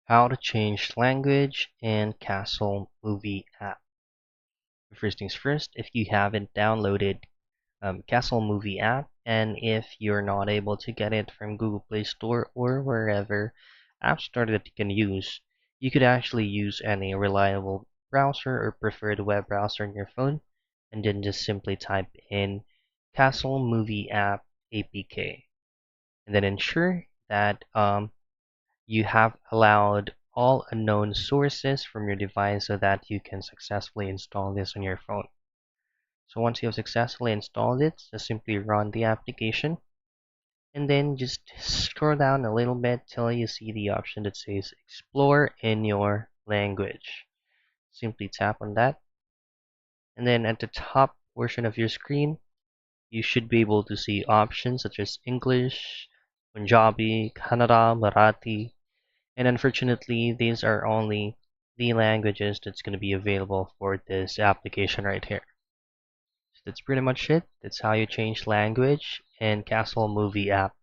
How to change language in Castle Movie app. First things first, if you haven't downloaded Castle Movie app, and if you're not able to get it from Google Play Store or wherever app store that you can use, you could actually use any reliable browser or preferred web browser on your phone, and then just simply type in Castle Movie app APK, and then ensure that you have allowed all unknown sources from your device so that you can successfully install this on your phone. So once you have successfully installed it, just simply run the application and then just scroll down a little bit till you see the option that says explore in your language. Simply tap on that, and then at the top portion of your screen, you should be able to see options such as English, Punjabi, Kannada, Marathi, and unfortunately, these are only the languages that's going to be available for this application right here. So that's pretty much it. That's how you change language in Castle Movie app.